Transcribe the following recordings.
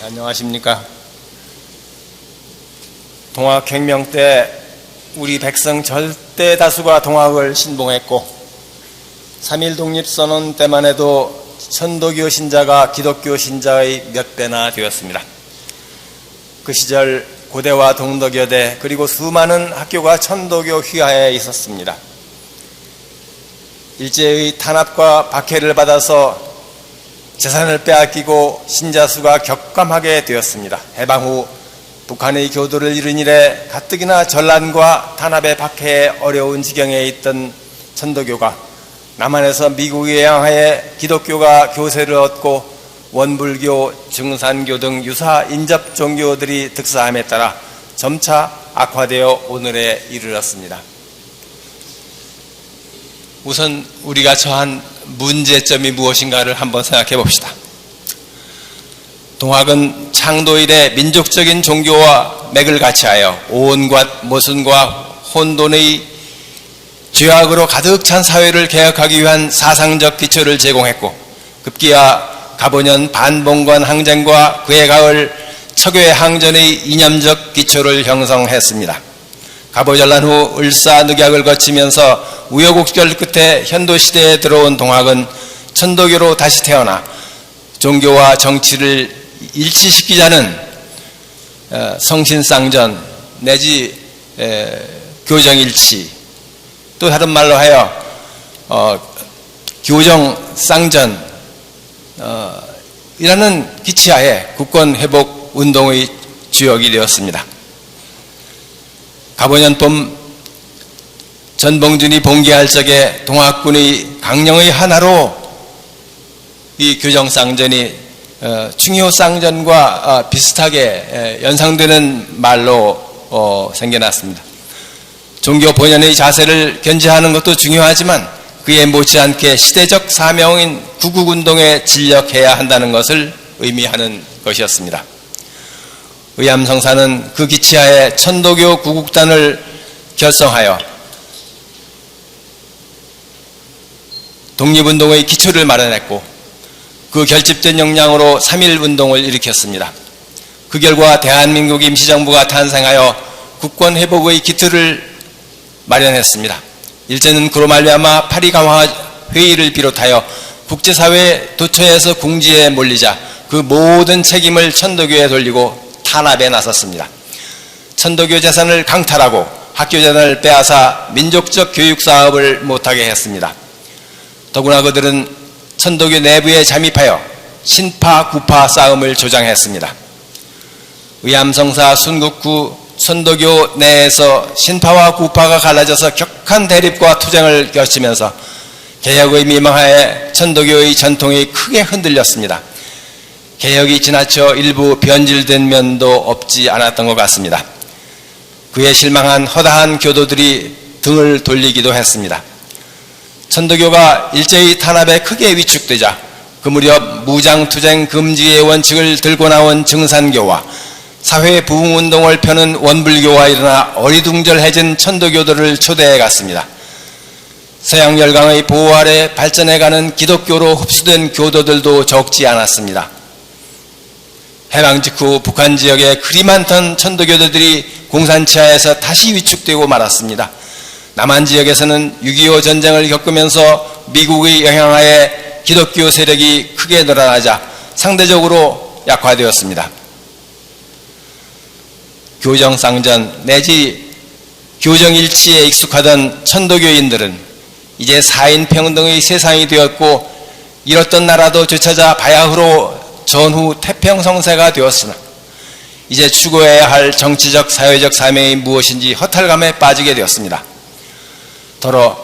안녕하십니까. 동학혁명 때 우리 백성 절대 다수가 동학을 신봉했고 3.1 독립선언 때만 해도 천도교 신자가 기독교 신자의 몇 배나 되었습니다. 그 시절 고대와 동덕여대 그리고 수많은 학교가 천도교 휘하에 있었습니다. 일제의 탄압과 박해를 받아서 재산을 빼앗기고 신자 수가 격감하게 되었습니다. 해방 후 북한의 교도를 잃은 이래 가뜩이나 전란과 탄압의 박해에 어려운 지경에 있던 천도교가 남한에서 미국의 양하에 기독교가 교세를 얻고 원불교, 증산교 등 유사 인접 종교들이 득사함에 따라 점차 악화되어 오늘에 이르렀습니다. 우선 우리가 처한 문제점이 무엇인가를 한번 생각해 봅시다. 동학은 창도 이래 민족적인 종교와 맥을 같이하여 온갖 모순과 혼돈의 죄악으로 가득 찬 사회를 개혁하기 위한 사상적 기초를 제공했고 급기야 가보년 반봉건 항쟁과 그에 가을 척외 항전의 이념적 기초를 형성했습니다. 가보전란 후 을사늑약을 거치면서 우여곡절 끝에 현도시대에 들어온 동학은 천도교로 다시 태어나 종교와 정치를 일치시키자는 성신쌍전 내지 교정일치, 또 다른 말로 하여 교정쌍전 이라는 기치하에 국권회복 운동의 주역이 되었습니다. 가보년 봄 전봉준이 봉기할 적에 동학군의 강령의 하나로 이 교정쌍전이 충효쌍전과 비슷하게 연상되는 말로 생겨났습니다. 종교 본연의 자세를 견지하는 것도 중요하지만 그에 못지않게 시대적 사명인 구국운동에 진력해야 한다는 것을 의미하는 것이었습니다. 의암성사는 그 기치하에 천도교 구국단을 결성하여 독립운동의 기초를 마련했고 그 결집된 역량으로 3.1 운동을 일으켰습니다. 그 결과 대한민국 임시정부가 탄생하여 국권회복의 기틀을 마련했습니다. 일제는 그로 말미암아 파리 강화 회의를 비롯하여 국제사회 도처에서 궁지에 몰리자 그 모든 책임을 천도교에 돌리고 탄압에 나섰습니다. 천도교 재산을 강탈하고 학교 재산을 빼앗아 민족적 교육 사업을 못하게 했습니다. 더구나 그들은 천도교 내부에 잠입하여 신파 구파 싸움을 조장했습니다. 의암성사 순국구 천도교 내에서 신파와 구파가 갈라져서 격한 대립과 투쟁을 겹치면서 개혁의 미망하에 천도교의 전통이 크게 흔들렸습니다. 개혁이 지나쳐 일부 변질된 면도 없지 않았던 것 같습니다. 그에 실망한 허다한 교도들이 등을 돌리기도 했습니다. 천도교가 일제의 탄압에 크게 위축되자 그 무렵 무장투쟁 금지의 원칙을 들고 나온 증산교와 사회 부흥운동을 펴는 원불교와 일어나 어리둥절해진 천도교들을 초대해 갔습니다. 서양열강의 보호 아래 발전해가는 기독교로 흡수된 교도들도 적지 않았습니다. 해방 직후 북한 지역에 그리 많던 천도교도들이 공산치하에서 다시 위축되고 말았습니다. 남한 지역에서는 6.25 전쟁을 겪으면서 미국의 영향하에 기독교 세력이 크게 늘어나자 상대적으로 약화되었습니다. 교정쌍전 내지 교정일치에 익숙하던 천도교인들은 이제 사인평등의 세상이 되었고 잃었던 나라도 되찾아 바야흐로 전후 태평성세가 되었으나 이제 추구해야 할 정치적 사회적 사명이 무엇인지 허탈감에 빠지게 되었습니다. 더러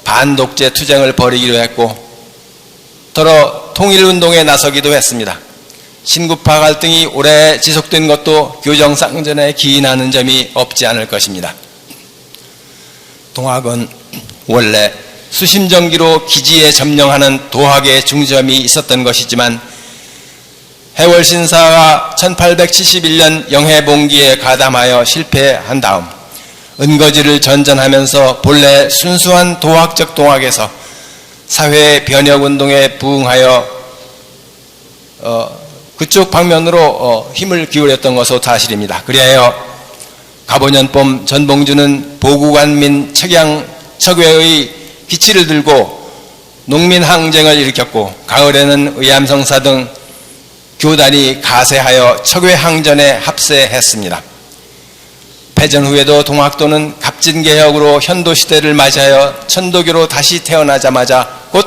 반독재 투쟁을 벌이기도 했고 더러 통일운동에 나서기도 했습니다. 신구파 갈등이 오래 지속된 것도 교정쌍전에 기인하는 점이 없지 않을 것입니다. 동학은 원래 수심정기로 기지에 점령하는 도학의 중점이 있었던 것이지만 해월신사가 1871년 영해봉기에 가담하여 실패한 다음 은거지를 전전하면서 본래 순수한 도학적 동학에서 사회 변혁운동에 부응하여 그쪽 방면으로 힘을 기울였던 것도 사실입니다. 그리하여 갑오년봄 전봉주는 보국안민 척외의 기치를 들고 농민항쟁을 일으켰고, 가을에는 의암성사 등 교단이 가세하여 척외항전에 합세했습니다. 패전 후에도 동학도는 갑진개혁으로 현도시대를 맞이하여 천도교로 다시 태어나자마자 곧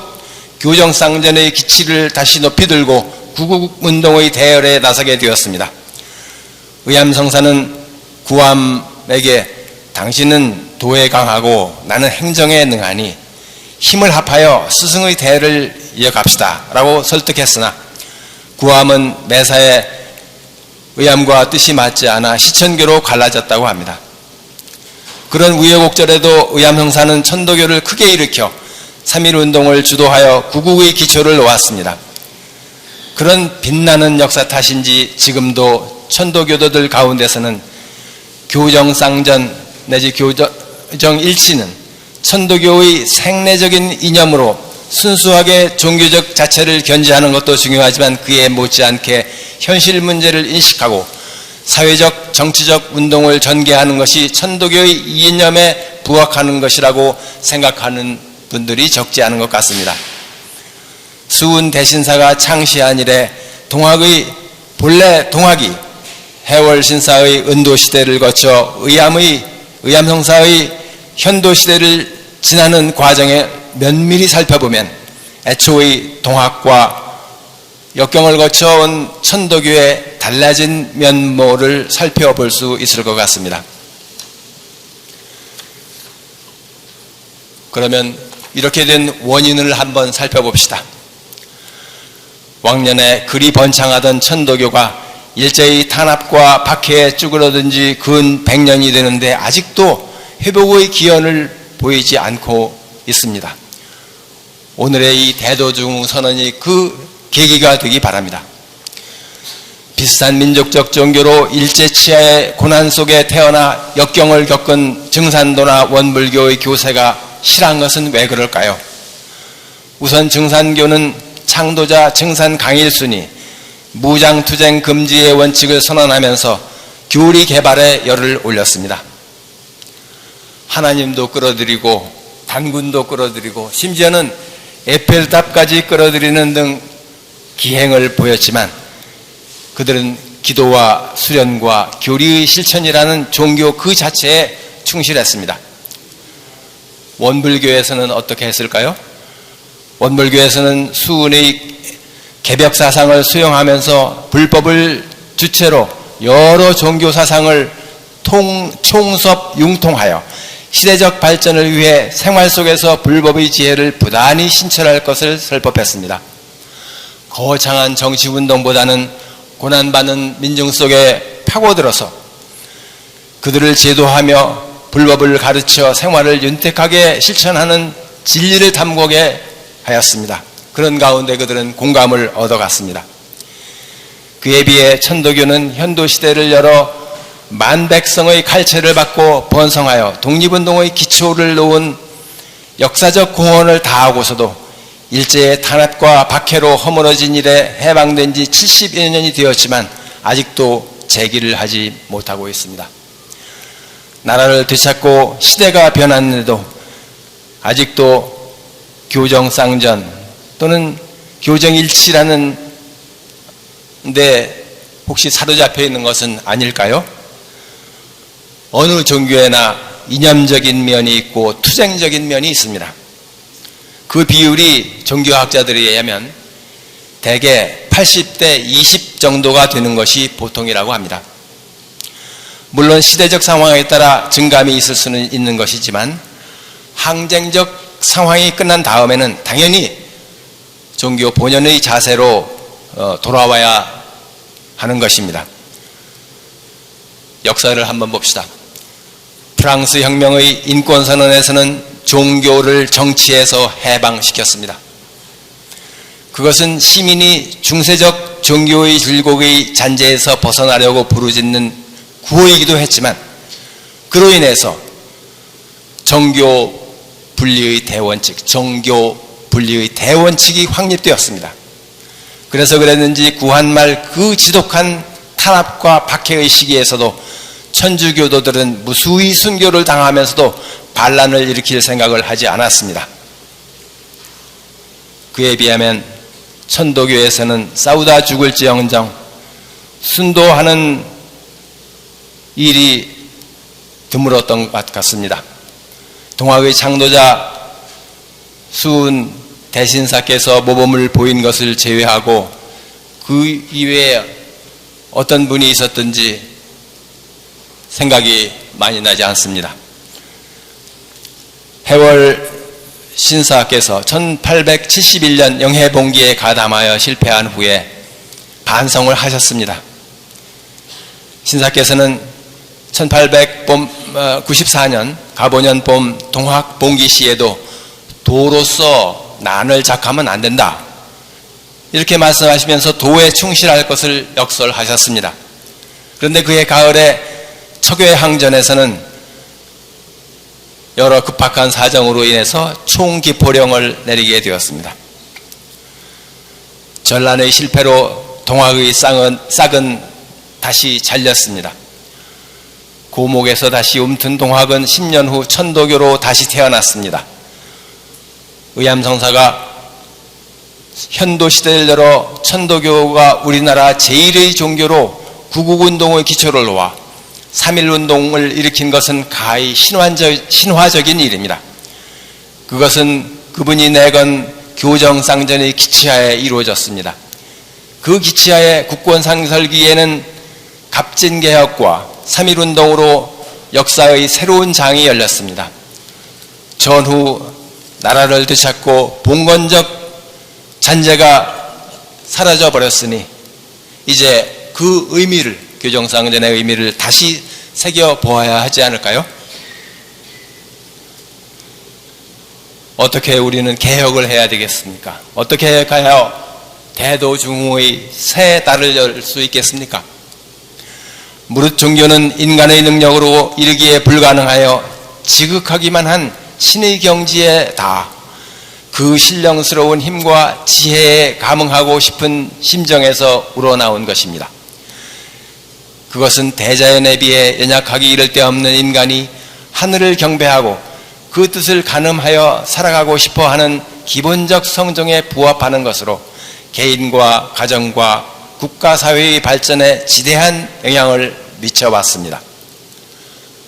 교정쌍전의 기치를 다시 높이 들고 구국운동의 대열에 나서게 되었습니다. 의암성사는 구암에게 당신은 도에 강하고 나는 행정에 능하니 힘을 합하여 스승의 대를 이어갑시다 라고 설득했으나, 구암은 매사에 의암과 뜻이 맞지 않아 시천교로 갈라졌다고 합니다. 그런 우여곡절에도 의암성사는 천도교를 크게 일으켜 3.1운동을 주도하여 구국의 기초를 놓았습니다. 그런 빛나는 역사 탓인지 지금도 천도교도들 가운데서는 교정쌍전 내지 교정일치는 천도교의 생내적인 이념으로 순수하게 종교적 자체를 견지하는 것도 중요하지만, 그에 못지않게 현실 문제를 인식하고 사회적 정치적 운동을 전개하는 것이 천도교의 이념에 부합하는 것이라고 생각하는 분들이 적지 않은 것 같습니다. 수은 대신사가 창시한 이래 동학의 본래 동학이 해월신사의 은도시대를 거쳐 의암성사의 현도시대를 지나는 과정에 면밀히 살펴보면 애초의 동학과 역경을 거쳐온 천도교의 달라진 면모를 살펴볼 수 있을 것 같습니다. 그러면 이렇게 된 원인을 한번 살펴봅시다. 왕년에 그리 번창하던 천도교가 일제히 탄압과 박해에 쭈그러든 지 근 100년이 되는데 아직도 회복의 기원을 보이지 않고 있습니다. 오늘의 이 대도중 선언이 그 계기가 되기 바랍니다. 비슷한 민족적 종교로 일제치하의 고난 속에 태어나 역경을 겪은 증산도나 원불교의 교세가 실한 것은 왜 그럴까요? 우선 증산교는 창도자 증산 강일순이 무장투쟁 금지의 원칙을 선언하면서 교리 개발에 열을 올렸습니다. 하나님도 끌어들이고 단군도 끌어들이고 심지어는 에펠탑까지 끌어들이는 등 기행을 보였지만, 그들은 기도와 수련과 교리의 실천이라는 종교 그 자체에 충실했습니다. 원불교에서는 어떻게 했을까요? 원불교에서는 수은의 개벽사상을 수용하면서 불법을 주체로 여러 종교사상을 총섭 융통하여 시대적 발전을 위해 생활 속에서 불법의 지혜를 부단히 신철할 것을 설법했습니다. 거창한 정치운동보다는 고난받는 민중 속에 파고들어서 그들을 제도하며 불법을 가르쳐 생활을 윤택하게 실천하는 진리를 탐구하게 하였습니다. 그런 가운데 그들은 공감을 얻어갔습니다. 그에 비해 천도교는 현도시대를 열어 만백성의 칼체를 받고 번성하여 독립운동의 기초를 놓은 역사적 공헌을 다하고서도 일제의 탄압과 박해로 허물어진 일에 해방된 지 70여 년이 되었지만 아직도 재기를 하지 못하고 있습니다. 나라를 되찾고 시대가 변했는데도 아직도 교정쌍전 또는 교정일치라는 데 혹시 사로잡혀 있는 것은 아닐까요? 어느 종교에나 이념적인 면이 있고 투쟁적인 면이 있습니다. 그 비율이 종교학자들에 의하면 대개 80대 20 정도가 되는 것이 보통이라고 합니다. 물론 시대적 상황에 따라 증감이 있을 수는 있는 것이지만 항쟁적 상황이 끝난 다음에는 당연히 종교 본연의 자세로 돌아와야 하는 것입니다. 역사를 한번 봅시다. 프랑스 혁명의 인권선언에서는 종교를 정치에서 해방시켰습니다. 그것은 시민이 중세적 종교의 굴곡의 잔재에서 벗어나려고 부르짖는 구호이기도 했지만, 그로 인해서 종교 분리의 대원칙이 확립되었습니다. 그래서 그랬는지 구한말 그 지독한 탄압과 박해의 시기에서도 천주교도들은 무수히 순교를 당하면서도 반란을 일으킬 생각을 하지 않았습니다. 그에 비하면 천도교에서는 싸우다 죽을지언정 순도하는 일이 드물었던 것 같습니다. 동학의 창도자 수은 대신사께서 모범을 보인 것을 제외하고 그 이외에 어떤 분이 있었든지 생각이 많이 나지 않습니다. 해월 신사께서 1871년 영해봉기에 가담하여 실패한 후에 반성을 하셨습니다. 신사께서는 1894년 가보년 봄 동학봉기 시에도 도로서 난을 작하면 안 된다, 이렇게 말씀하시면서 도에 충실할 것을 역설하셨습니다. 그런데 그해 가을에 척외항전에서는 여러 급박한 사정으로 인해서 총기포령을 내리게 되었습니다. 전란의 실패로 동학의 싹은 다시 잘렸습니다. 고목에서 다시 움튼 동학은 10년 후 천도교로 다시 태어났습니다. 의암성사가 현도시대를 열어 천도교가 우리나라 제1의 종교로 구국운동의 기초를 놓아 3.1운동을 일으킨 것은 가히 신화적인 일입니다. 그것은 그분이 내건 교정쌍전의 기치하에 이루어졌습니다. 그 기치하에 국권상설기에는 갑진개혁과 3.1운동으로 역사의 새로운 장이 열렸습니다. 전후 나라를 되찾고 봉건적 잔재가 사라져버렸으니 이제 그 의미를, 교정쌍전의 의미를 다시 새겨보아야 하지 않을까요? 어떻게 우리는 개혁을 해야 되겠습니까? 어떻게 해야 대도중의 새 달을 열 수 있겠습니까? 무릇 종교는 인간의 능력으로 이르기에 불가능하여 지극하기만 한 신의 경지에 닿아 그 신령스러운 힘과 지혜에 감응하고 싶은 심정에서 우러나온 것입니다. 그것은 대자연에 비해 연약하기 이를 데 없는 인간이 하늘을 경배하고 그 뜻을 가늠하여 살아가고 싶어하는 기본적 성정에 부합하는 것으로 개인과 가정과 국가 사회의 발전에 지대한 영향을 미쳐왔습니다.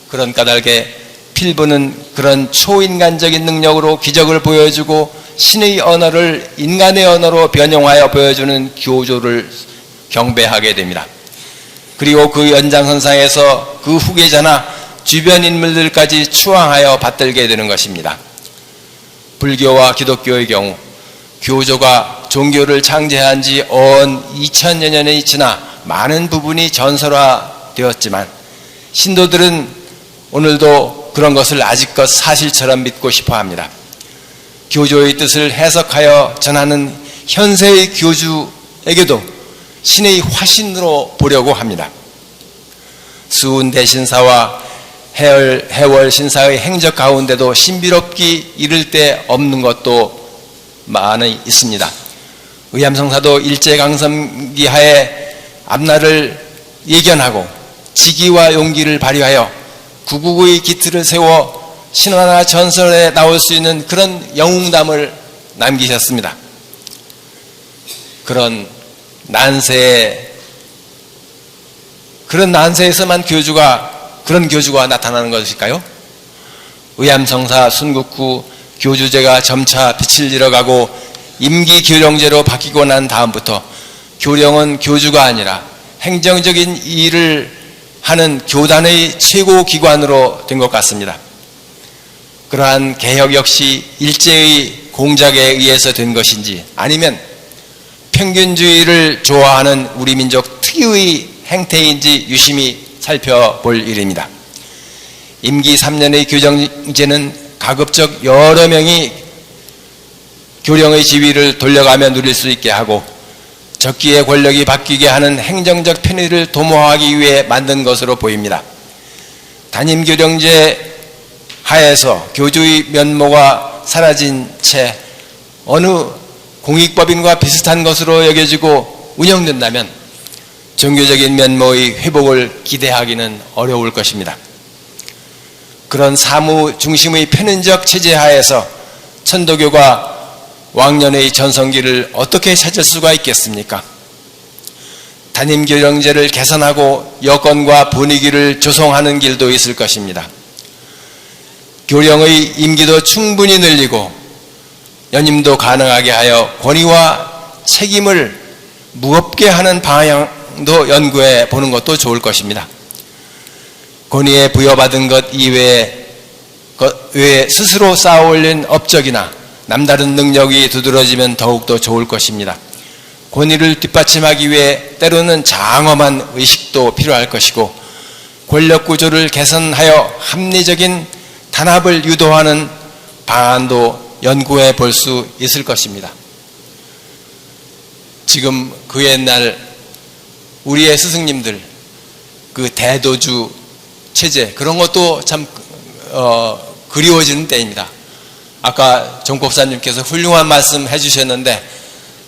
그런 까닭에 필부는 그런 초인간적인 능력으로 기적을 보여주고 신의 언어를 인간의 언어로 변형하여 보여주는 교조를 경배하게 됩니다. 그리고 그 연장선상에서 그 후계자나 주변 인물들까지 추앙하여 받들게 되는 것입니다. 불교와 기독교의 경우 교조가 종교를 창제한 지 언 2000여 년이 지나 많은 부분이 전설화되었지만 신도들은 오늘도 그런 것을 아직껏 사실처럼 믿고 싶어합니다. 교조의 뜻을 해석하여 전하는 현세의 교주에게도 신의 화신으로 보려고 합니다. 수은 대신사와 해월 신사의 행적 가운데도 신비롭기 이를 데 없는 것도 많이 있습니다. 의암성사도 일제강점기 하에 앞날을 예견하고 지기와 용기를 발휘하여 구국의 기틀을 세워 신화나 전설에 나올 수 있는 그런 영웅담을 남기셨습니다. 그런 난세에서만 그런 교주가 나타나는 것일까요? 의암성사 순국후 교주제가 점차 빛을 잃어가고 임기 교령제로 바뀌고 난 다음부터 교령은 교주가 아니라 행정적인 일을 하는 교단의 최고 기관으로 된 것 같습니다. 그러한 개혁 역시 일제의 공작에 의해서 된 것인지 아니면 평균주의를 좋아하는 우리 민족 특유의 행태인지 유심히 살펴볼 일입니다. 임기 3년의 교정제는 가급적 여러 명이 교령의 지위를 돌려가며 누릴 수 있게 하고 적기의 권력이 바뀌게 하는 행정적 편의를 도모하기 위해 만든 것으로 보입니다. 단임교령제 하에서 교주의 면모가 사라진 채 어느 공익법인과 비슷한 것으로 여겨지고 운영된다면 종교적인 면모의 회복을 기대하기는 어려울 것입니다. 그런 사무 중심의 편인적 체제 하에서 천도교가 왕년의 전성기를 어떻게 찾을 수가 있겠습니까? 단임교령제를 개선하고 여건과 분위기를 조성하는 길도 있을 것입니다. 교령의 임기도 충분히 늘리고 연임도 가능하게 하여 권위와 책임을 무겁게 하는 방향도 연구해 보는 것도 좋을 것입니다. 권위에 부여받은 것 이외에 스스로 쌓아올린 업적이나 남다른 능력이 두드러지면 더욱더 좋을 것입니다. 권위를 뒷받침하기 위해 때로는 장엄한 의식도 필요할 것이고 권력구조를 개선하여 합리적인 단합을 유도하는 방안도 연구해 볼 수 있을 것입니다. 지금 그 옛날 우리의 스승님들 그 대도주 체제 그런 것도 참 그리워지는 때입니다. 아까 정법사님께서 훌륭한 말씀 해주셨는데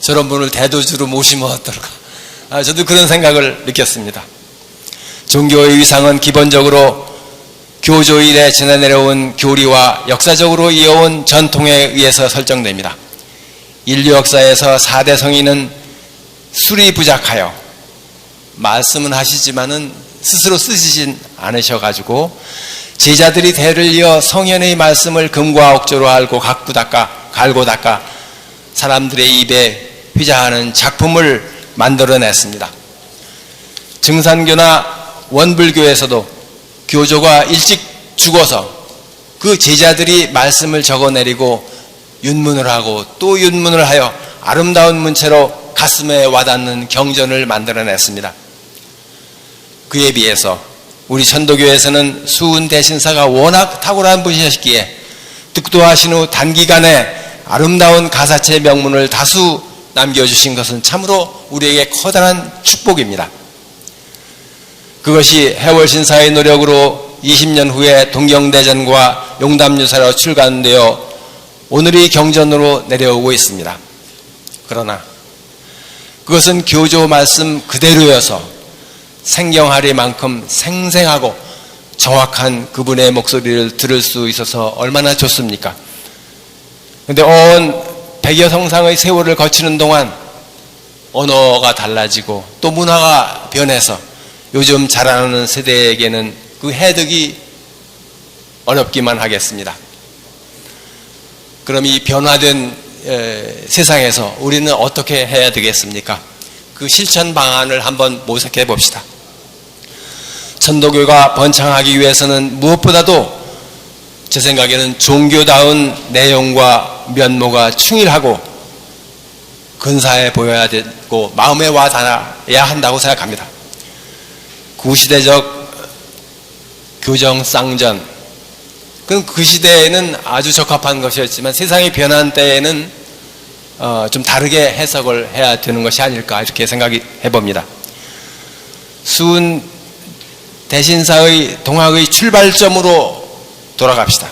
저런 분을 대도주로 모시면 어떨까? 저도 그런 생각을 느꼈습니다. 종교의 위상은 기본적으로 교조 이래 지내내려온 교리와 역사적으로 이어온 전통에 의해서 설정됩니다. 인류 역사에서 4대 성인은 술이 부작하여 말씀은 하시지만은 스스로 쓰시진 않으셔가지고 제자들이 대를 이어 성현의 말씀을 금과 옥조로 알고 갈고 닦아 사람들의 입에 휘자하는 작품을 만들어냈습니다. 증산교나 원불교에서도 교조가 일찍 죽어서 그 제자들이 말씀을 적어내리고 윤문을 하고 또 윤문을 하여 아름다운 문체로 가슴에 와닿는 경전을 만들어냈습니다. 그에 비해서 우리 천도교에서는 수은 대신사가 워낙 탁월한 분이셨기에 득도하신 후 단기간에 아름다운 가사체 명문을 다수 남겨주신 것은 참으로 우리에게 커다란 축복입니다. 그것이 해월신사의 노력으로 20년 후에 동경대전과 용담유사로 출간되어 오늘의 경전으로 내려오고 있습니다. 그러나 그것은 교조 말씀 그대로여서 생경하리만큼 생생하고 정확한 그분의 목소리를 들을 수 있어서 얼마나 좋습니까? 그런데 온 100여 성상의 세월을 거치는 동안 언어가 달라지고 또 문화가 변해서 요즘 자라나는 세대에게는 그 해득이 어렵기만 하겠습니다. 그럼 이 변화된 세상에서 우리는 어떻게 해야 되겠습니까? 그 실천 방안을 한번 모색해 봅시다. 천도교가 번창하기 위해서는 무엇보다도 제 생각에는 종교다운 내용과 면모가 충실하고 근사해 보여야 되고 마음에 와 닿아야 한다고 생각합니다. 구시대적 교정쌍전, 그럼 그 시대에는 아주 적합한 것이었지만 세상이 변한 때에는 좀 다르게 해석을 해야 되는 것이 아닐까 이렇게 생각해 봅니다. 수은 대신사의 동학의 출발점으로 돌아갑시다.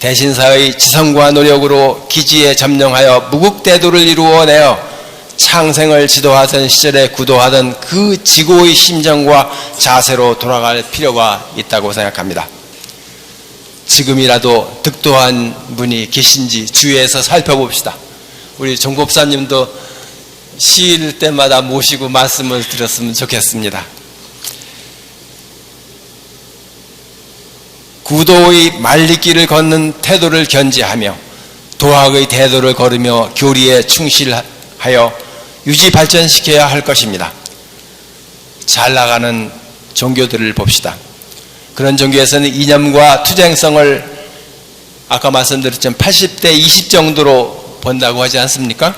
대신사의 지성과 노력으로 기지에 점령하여 무국대도를 이루어내어 창생을 지도하던 시절에 구도하던 그 지고의 심정과 자세로 돌아갈 필요가 있다고 생각합니다. 지금이라도 득도한 분이 계신지 주위에서 살펴봅시다. 우리 정법사님도 시일 때마다 모시고 말씀을 드렸으면 좋겠습니다. 구도의 말리길을 걷는 태도를 견지하며 도학의 태도를 걸으며 교리에 충실하여 유지 발전시켜야 할 것입니다. 잘 나가는 종교들을 봅시다. 그런 종교에서는 이념과 투쟁성을 아까 말씀드렸지만 80대 20 정도로 본다고 하지 않습니까?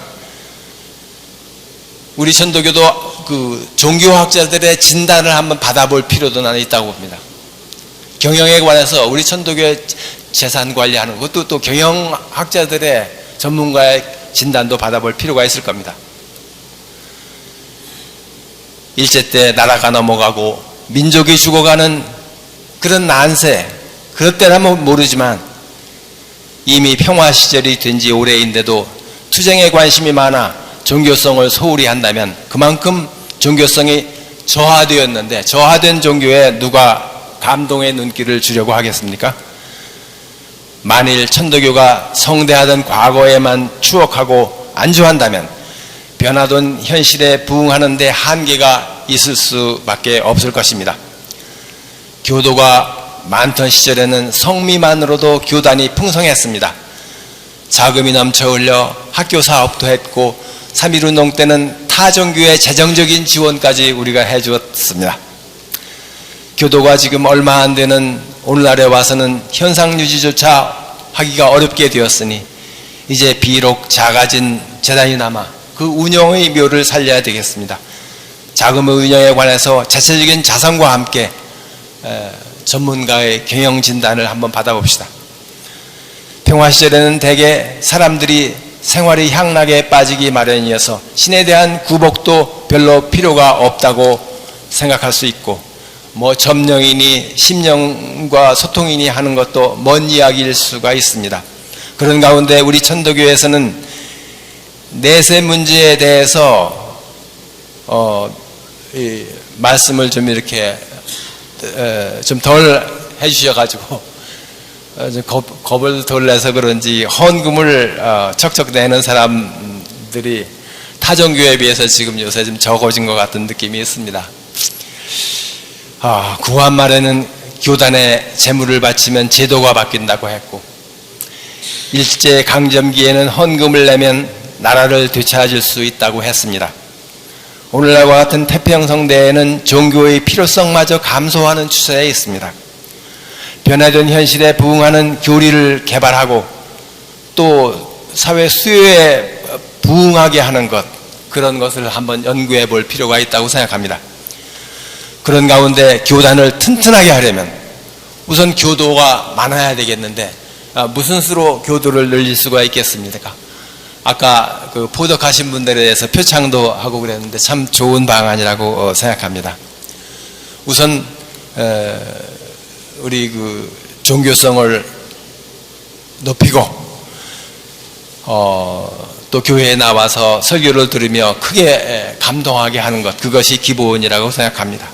우리 천도교도 그 종교학자들의 진단을 한번 받아볼 필요도 나는 있다고 봅니다. 경영에 관해서 우리 천도교의 재산 관리하는 것도 또 경영학자들의 전문가의 진단도 받아볼 필요가 있을 겁니다. 일제 때 나라가 넘어가고 민족이 죽어가는 그런 난세, 그럴 때라면 모르지만 이미 평화 시절이 된 지 오래인데도 투쟁에 관심이 많아 종교성을 소홀히 한다면 그만큼 종교성이 저하되었는데, 저하된 종교에 누가 감동의 눈길을 주려고 하겠습니까? 만일 천도교가 성대하던 과거에만 추억하고 안주한다면 변하던 현실에 부응하는 데 한계가 있을 수밖에 없을 것입니다. 교도가 많던 시절에는 성미만으로도 교단이 풍성했습니다. 자금이 넘쳐 흘려 학교 사업도 했고 3.1운동 때는 타종교의 재정적인 지원까지 우리가 해주었습니다. 교도가 지금 얼마 안 되는 오늘날에 와서는 현상 유지조차 하기가 어렵게 되었으니 이제 비록 작아진 재단이 남아 그 운영의 묘를 살려야 되겠습니다. 자금의 운영에 관해서 자체적인 자산과 함께 전문가의 경영 진단을 한번 받아봅시다. 평화 시절에는 대개 사람들이 생활이 향락에 빠지기 마련이어서 신에 대한 구복도 별로 필요가 없다고 생각할 수 있고, 점령이니 심령과 소통이니 하는 것도 먼 이야기일 수가 있습니다. 그런 가운데 우리 천도교에서는 내세 문제에 대해서 이 말씀을 좀 이렇게 좀 덜 해주셔가지고 겁을 덜 내서 그런지 헌금을 척척 내는 사람들이 타종교에 비해서 지금 요새 좀 적어진 것 같은 느낌이 있습니다. 구한 말에는 교단에 재물을 바치면 제도가 바뀐다고 했고, 일제 강점기에는 헌금을 내면 나라를 되찾을 수 있다고 했습니다. 오늘날과 같은 태평성대에는 종교의 필요성마저 감소하는 추세에 있습니다. 변화된 현실에 부응하는 교리를 개발하고 또 사회 수요에 부응하게 하는 것, 그런 것을 한번 연구해 볼 필요가 있다고 생각합니다. 그런 가운데 교단을 튼튼하게 하려면 우선 교도가 많아야 되겠는데 무슨 수로 교도를 늘릴 수가 있겠습니까? 아까 그 포덕하신 분들에 대해서 표창도 하고 그랬는데 참 좋은 방안이라고 생각합니다. 우선 우리 그 종교성을 높이고 또 교회에 나와서 설교를 들으며 크게 감동하게 하는 것, 그것이 기본이라고 생각합니다.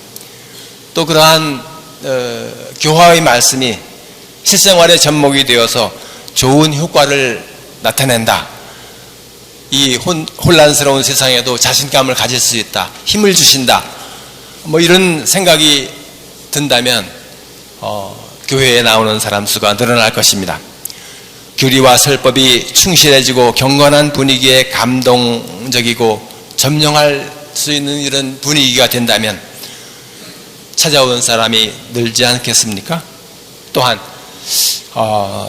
또 그러한 교화의 말씀이 실생활의 접목이 되어서 좋은 효과를 나타낸다. 이 혼란스러운 세상에도 자신감을 가질 수 있다, 힘을 주신다, 이런 생각이 든다면 교회에 나오는 사람 수가 늘어날 것입니다. 교리와 설법이 충실해지고 경건한 분위기에 감동적이고 점령할 수 있는 이런 분위기가 된다면 찾아오는 사람이 늘지 않겠습니까? 또한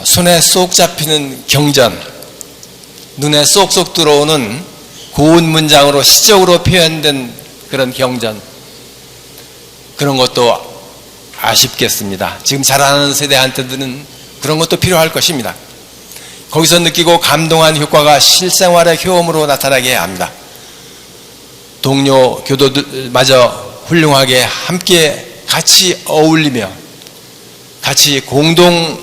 손에 쏙 잡히는 경전, 눈에 쏙쏙 들어오는 고운 문장으로 시적으로 표현된 그런 경전, 그런 것도 아쉽겠습니다. 지금 자라는 세대한테는 그런 것도 필요할 것입니다. 거기서 느끼고 감동한 효과가 실생활의 효험으로 나타나게 해야 합니다. 동료 교도들마저 훌륭하게 함께 같이 어울리며 같이 공동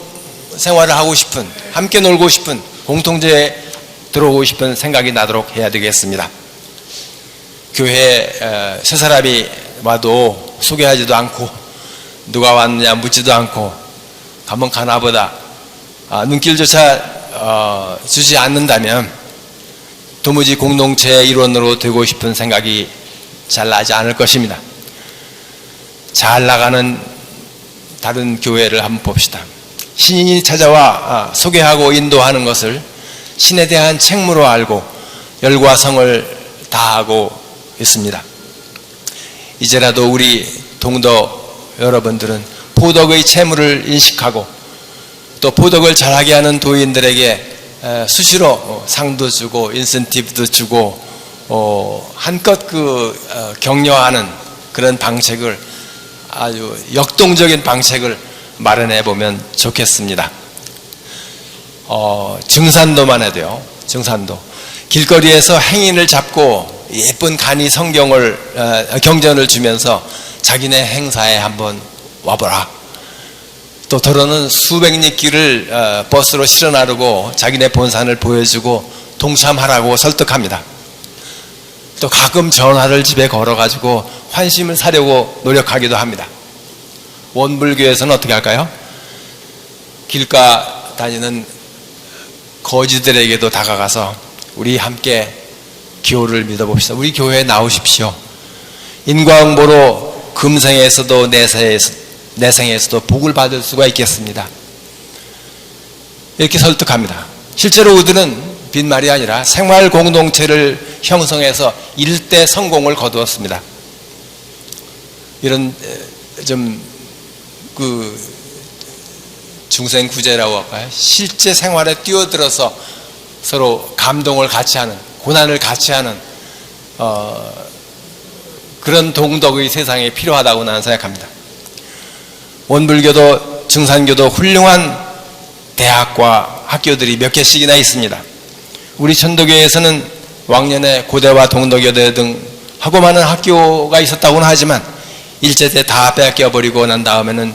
생활을 하고 싶은, 함께 놀고 싶은, 공통제에 들어오고 싶은 생각이 나도록 해야 되겠습니다. 교회에 새 사람이 와도 소개하지도 않고 누가 왔느냐 묻지도 않고 가면 가나보다 눈길조차 주지 않는다면 도무지 공동체의 일원으로 되고 싶은 생각이 잘 나지 않을 것입니다. 잘 나가는 다른 교회를 한번 봅시다. 신인이 찾아와 소개하고 인도하는 것을 신에 대한 책무로 알고 열과 성을 다하고 있습니다. 이제라도 우리 동도 여러분들은 포덕의 채무를 인식하고 또 포덕을 잘하게 하는 도인들에게 수시로 상도 주고 인센티브도 주고 한껏 격려하는 그런 방책을, 아주 역동적인 방책을 마련해 보면 좋겠습니다. 증산도만 해도요. 증산도. 길거리에서 행인을 잡고 예쁜 간이 경전을 주면서 자기네 행사에 한번 와보라. 또 더러는 수백 리 길을 버스로 실어 나르고 자기네 본산을 보여주고 동참하라고 설득합니다. 또 가끔 전화를 집에 걸어가지고 환심을 사려고 노력하기도 합니다. 원불교에서는 어떻게 할까요? 길가 다니는 거지들에게도 다가가서 우리 함께 기호를 믿어봅시다. 우리 교회에 나오십시오. 인과응보로 금생에서도 내생에서도 복을 받을 수가 있겠습니다. 이렇게 설득합니다. 실제로 그들은 빈말이 아니라 생활 공동체를 형성해서 일대 성공을 거두었습니다. 이런 중생구제라고 할까요? 실제 생활에 뛰어들어서 서로 감동을 같이 하는, 고난을 같이 하는 그런 동덕의 세상이 필요하다고 나는 생각합니다. 원불교도 증산교도 훌륭한 대학과 학교들이 몇 개씩이나 있습니다. 우리 천도교에서는 왕년에 고대와 동덕여대 등 하고 많은 학교가 있었다고는 하지만 일제때 다 뺏겨버리고 난 다음에는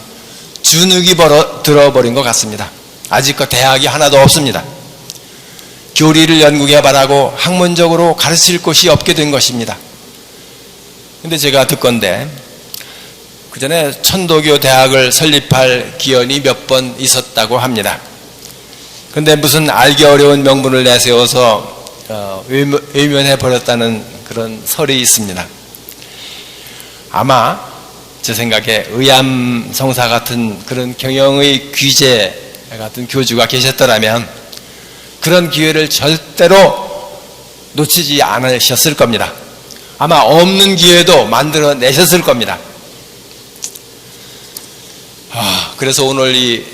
주눅이 들어버린 것 같습니다. 아직껏 대학이 하나도 없습니다. 교리를 연구해 바라고 학문적으로 가르칠 곳이 없게 된 것입니다. 근데 제가 듣건데 그 전에 천도교 대학을 설립할 기원이 몇 번 있었다고 합니다. 근데 무슨 알기 어려운 명분을 내세워서 외면해 버렸다는 그런 설이 있습니다. 아마 제 생각에 의암성사 같은 그런 경영의 귀재 같은 교주가 계셨더라면 그런 기회를 절대로 놓치지 않으셨을 겁니다. 아마 없는 기회도 만들어내셨을 겁니다. 그래서 오늘 이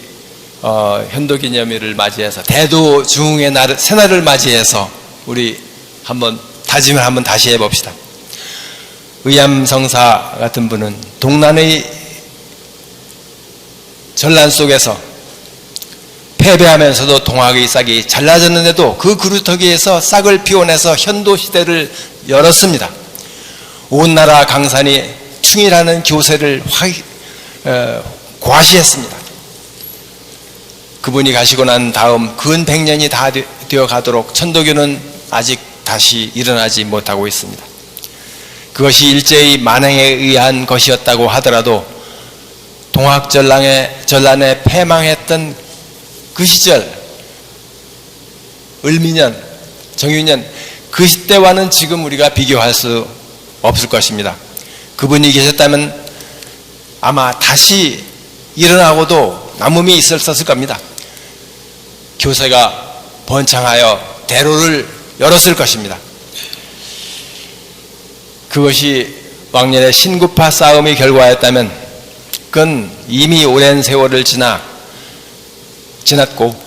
현도기념일을 맞이해서 대도중흥의 새날을 맞이해서 우리 한번 다짐을 한번 다시 해봅시다. 의암성사 같은 분은 동난의 전란 속에서 패배하면서도 동학의 싹이 잘라졌는데도 그 그루터기에서 싹을 피워내서 현도시대를 열었습니다. 온 나라 강산이 충이라는 교세를 과시했습니다. 그분이 가시고 난 다음 근 100년이 다 되어 가도록 천도교는 아직 다시 일어나지 못하고 있습니다. 그것이 일제의 만행에 의한 것이었다고 하더라도 동학전란에 패망했던 그 시절 을미년, 정유년 그 시대와는 지금 우리가 비교할 수 없을 것입니다. 그분이 계셨다면 아마 다시 일어나고도 남음이 있었을 겁니다. 교세가 번창하여 대로를 열었을 것입니다. 그것이 왕년의 신구파 싸움의 결과였다면 그건 이미 오랜 세월을 지났고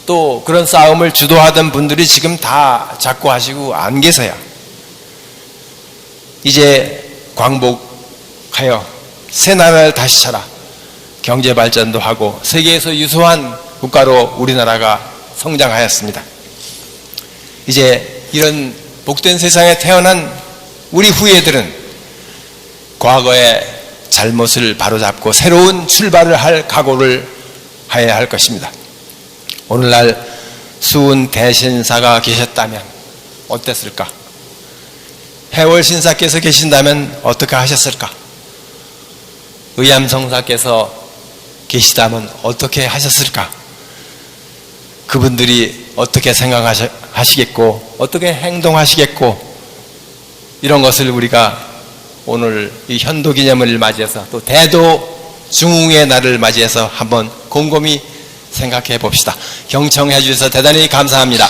또 그런 싸움을 주도하던 분들이 지금 다 잡고 하시고 안 계세요. 이제 광복하여 새 나라를 다시 차라 경제 발전도 하고 세계에서 유수한 국가로 우리나라가 성장하였습니다. 이제 이런 복된 세상에 태어난 우리 후예들은 과거의 잘못을 바로잡고 새로운 출발을 할 각오를 해야 할 것입니다. 오늘날 수은 대신사가 계셨다면 어땠을까? 해월신사께서 계신다면 어떻게 하셨을까? 의암성사께서 계시다면 어떻게 하셨을까? 그분들이 어떻게 생각하시겠고 어떻게 행동하시겠고 이런 것을 우리가 오늘 이 현도기념일을 맞이해서 또 대도중흥의 날을 맞이해서 한번 곰곰이 생각해 봅시다. 경청해 주셔서 대단히 감사합니다.